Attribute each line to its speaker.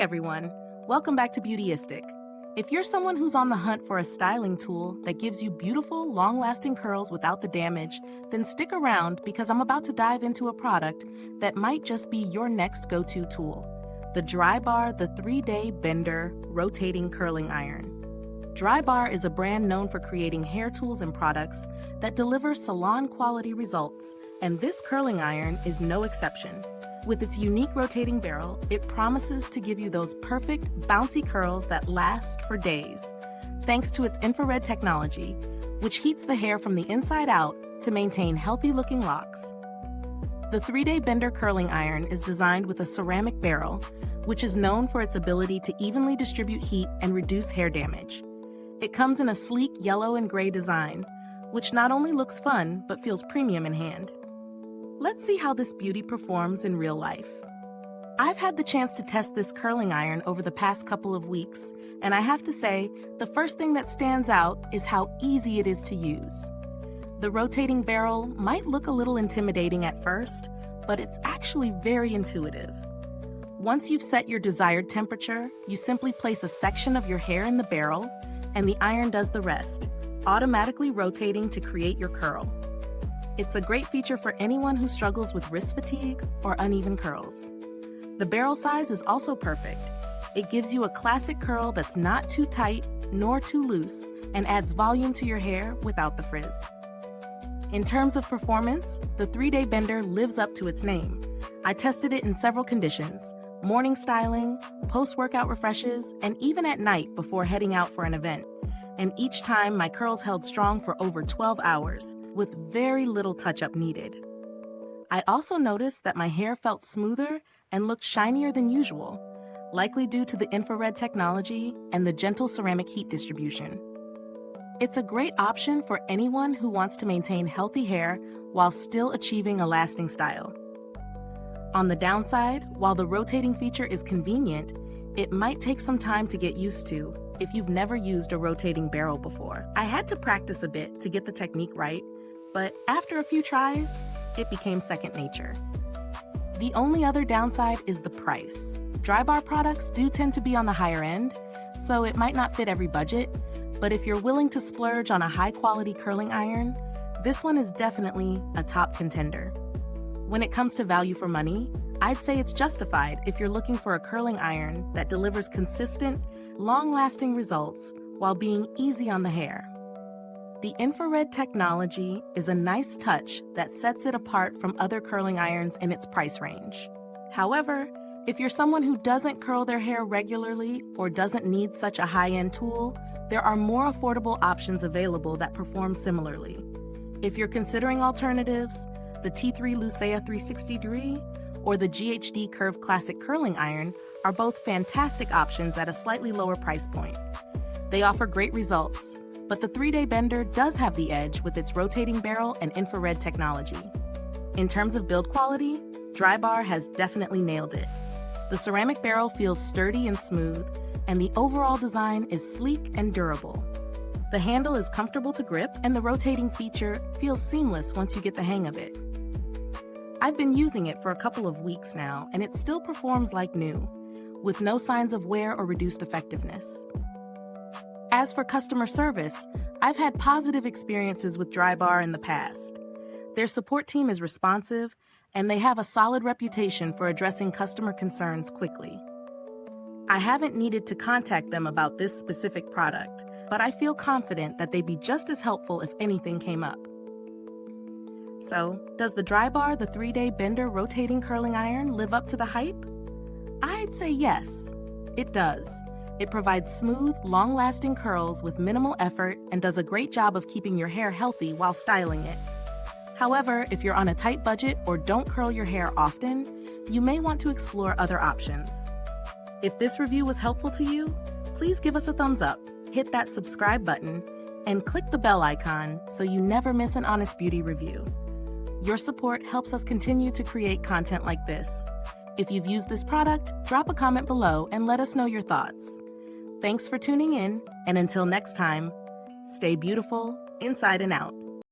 Speaker 1: everyone, welcome back to Beautyistic. If you're someone who's on the hunt for a styling tool that gives you beautiful, long-lasting curls without the damage, then stick around because I'm about to dive into a product that might just be your next go-to tool. The Drybar, the 3-day bender rotating curling iron. Drybar is a brand known for creating hair tools and products that deliver salon-quality results, and this curling iron is no exception. With its unique rotating barrel, it promises to give you those perfect, bouncy curls that last for days, thanks to its infrared technology, which heats the hair from the inside out to maintain healthy-looking locks. The 3-day bender curling iron is designed with a ceramic barrel, which is known for its ability to evenly distribute heat and reduce hair damage. It comes in a sleek yellow and gray design, which not only looks fun, but feels premium in hand. Let's see how this beauty performs in real life. I've had the chance to test this curling iron over the past couple of weeks, and I have to say, the first thing that stands out is how easy it is to use. The rotating barrel might look a little intimidating at first, but it's actually very intuitive. Once you've set your desired temperature, you simply place a section of your hair in the barrel, and the iron does the rest, automatically rotating to create your curl. It's a great feature for anyone who struggles with wrist fatigue or uneven curls. The barrel size is also perfect. It gives you a classic curl that's not too tight nor too loose and adds volume to your hair without the frizz. In terms of performance, the 3-day bender lives up to its name. I tested it in several conditions: morning styling, post-workout refreshes, and even at night before heading out for an event. And each time my curls held strong for over 12 hours, with very little touch-up needed. I also noticed that my hair felt smoother and looked shinier than usual, likely due to the infrared technology and the gentle ceramic heat distribution. It's a great option for anyone who wants to maintain healthy hair while still achieving a lasting style. On the downside, while the rotating feature is convenient, it might take some time to get used to if you've never used a rotating barrel before. I had to practice a bit to get the technique right, but after a few tries, it became second nature. The only other downside is the price. Drybar products do tend to be on the higher end, so it might not fit every budget, but if you're willing to splurge on a high-quality curling iron, this one is definitely a top contender. When it comes to value for money, I'd say it's justified if you're looking for a curling iron that delivers consistent, long-lasting results while being easy on the hair. The infrared technology is a nice touch that sets it apart from other curling irons in its price range. However, if you're someone who doesn't curl their hair regularly or doesn't need such a high-end tool, there are more affordable options available that perform similarly. If you're considering alternatives, the T3 Lucea 360 or the GHD Curve Classic Curling Iron are both fantastic options at a slightly lower price point. They offer great results, but the 3-day bender does have the edge with its rotating barrel and infrared technology. In terms of build quality, Drybar has definitely nailed it. The ceramic barrel feels sturdy and smooth, and the overall design is sleek and durable. The handle is comfortable to grip, and the rotating feature feels seamless once you get the hang of it. I've been using it for a couple of weeks now, and it still performs like new, with no signs of wear or reduced effectiveness. As for customer service, I've had positive experiences with Drybar in the past. Their support team is responsive, and they have a solid reputation for addressing customer concerns quickly. I haven't needed to contact them about this specific product, but I feel confident that they'd be just as helpful if anything came up. So, does the Drybar, the 3-day bender rotating curling iron, live up to the hype? I'd say yes, it does. It provides smooth, long-lasting curls with minimal effort and does a great job of keeping your hair healthy while styling it. However, if you're on a tight budget or don't curl your hair often, you may want to explore other options. If this review was helpful to you, please give us a thumbs up, hit that subscribe button, and click the bell icon so you never miss an honest beauty review. Your support helps us continue to create content like this. If you've used this product, drop a comment below and let us know your thoughts. Thanks for tuning in, and until next time, stay beautiful inside and out.